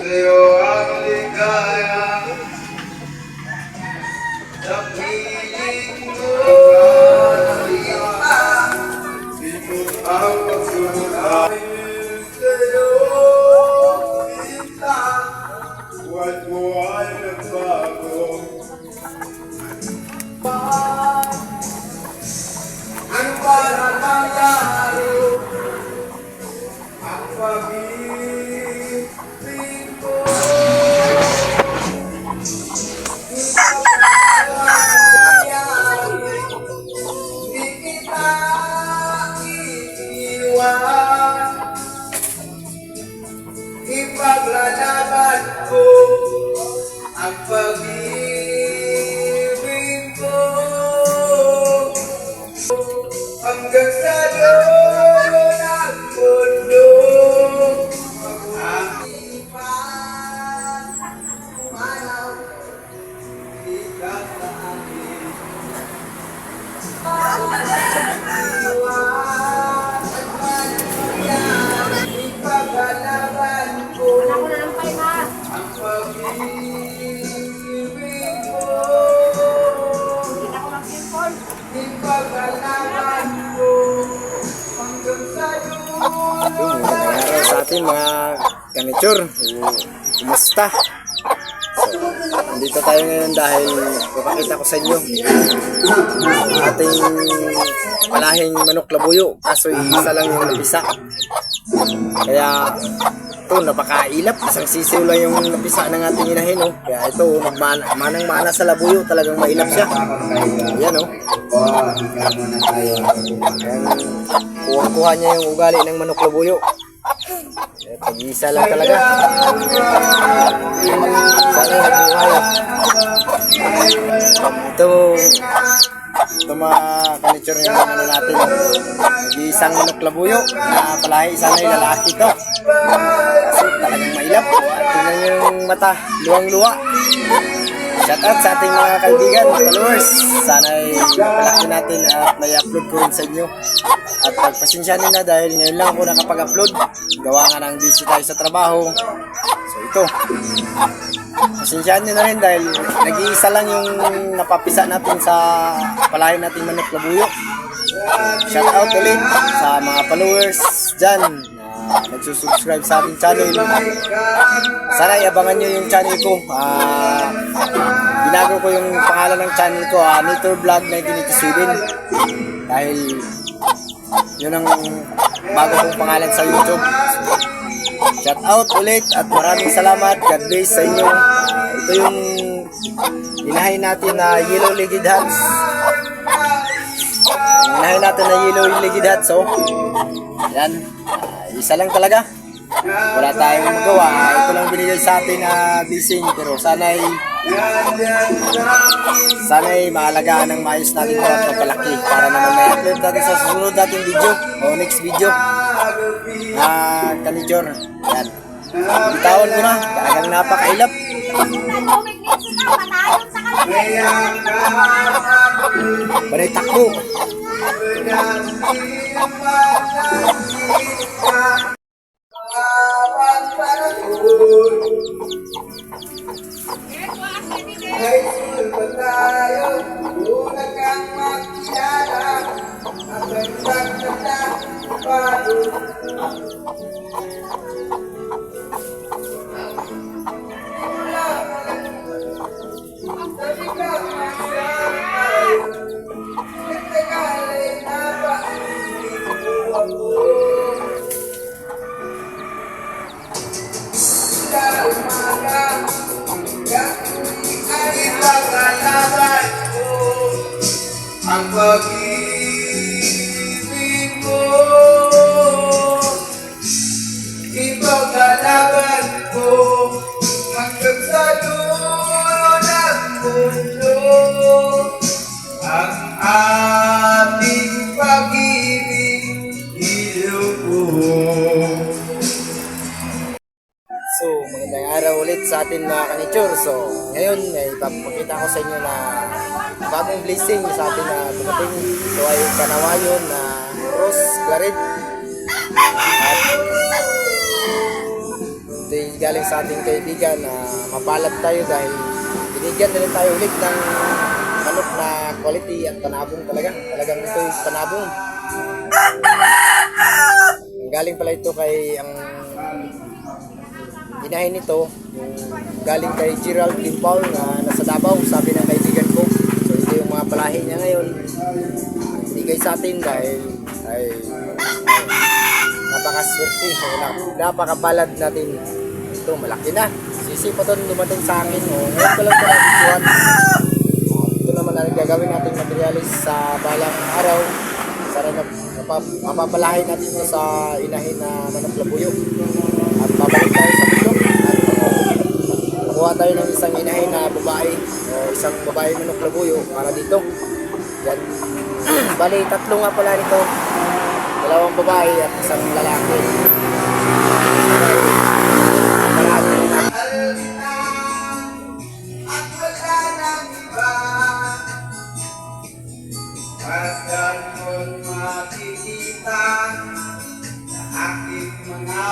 Sa'yo ang ligaya sa piling ko. Sino ang magsulay sa'yo kita? Buhat mo ay nagbago. Ano ba na nangyari? Ang pag-ibig ko. Hindi kita iiwan. Ipaglalaban ko ang pag-ibig ko. Hanggang sa dulo ng mundo. Magandang araw sa atin mga kanitsur. Kumusta? So, nandito tayo ngayon dahil papakita ko sa inyo ating palahing manok labuyo, kaso isa lang yung napisa. Kaya ito, napakailap, isang sisiw lang yung napisa ng ating inahin, oh. Kaya ito, manang-mana sa labuyo, talagang mailap siya. Ayan, oh. Kuha niya yung ugali ng manok labuyo. Pag-isa lang talaga. Sana nagbuhay. Ito mga kanitsure yung ano natin. Nag-iisang manok labuyo na palahi, isa na yung lalaki ito. Kasi talagang mailap. Tingnan yung mata, luwang-luwa. Shout out sa ating mga kaibigan, followers. Sana'y mapalaki natin at may upload ko rin sa inyo. At pagpasensyanin na dahil ngayon lang ako nakapag-upload. Gawa nga ng busy tayo sa trabaho. So ito, pasensyahan nyo na rin dahil nag-iisa lang yung napapisa natin sa palahin nating manok labuyo. Shout out ulit sa mga followers dyan na nagsusubscribe sa ating channel. Sana iabangan nyo yung channel ko. Binago ko yung pangalan ng channel ko, Nature Vlog 1987, dahil yun ang bago kong pangalan sa YouTube. Shout out ulit at maraming salamat. God bless sa inyo. Ito yung inahin natin na yellow-legged hats. Inahin natin na yellow-legged hats, oh. Yan, isa lang talaga. wala tayong magawa. Ito lang binigay sa atin na blessing, pero sana'y maalagaan ng maayos natin ito at mapalaki para naman may upload natin sa susunod nating video o next video na kanijor. Yan. Bitawan ko na, talagang napakailap. Balay takbo. Ang pag-ibig mo, ito kalaban ko, hanggang sa dulo ng mundo. Ang ating pag-ibig, ilubog. So, magandang araw ulit sa atin mga kanitsur. So, ngayon ay ipapakita ko sa inyo na bagong blessing sa atin na dumating. Ito ay kanawayon na cross claret. At ito ay galing sa ating kaibigan na mapalad tayo dahil binigyan na rin tayo ulit ng manok na quality at panabong talaga. Talagang ito ay panabong. Galing pala ito kay ang inahin nito, yung galing kay Geraldine Paul na nasa Davao, sabi ng kaibigan ko. So ito yung mga palahi niya ngayon, binigay sa atin dahil ay napakaswerte, napakabalad natin. Ito malaki na, sisi pa ito dumating sa akin. Ngayon ko lang ito nakikuhan. Ito naman ang gagawin natin materialis sa balang araw. Sana mapapalahin natin ito sa inahin na manok labuyo. At babalik tayo sa video at kuha tayo ng isang inahin na babae o isang babae manok labuyo para dito. Yan. Bali, tatlo nga pala nito. Dalawang babae at isang lalaki. Pagkat mo't makikita sa aking mga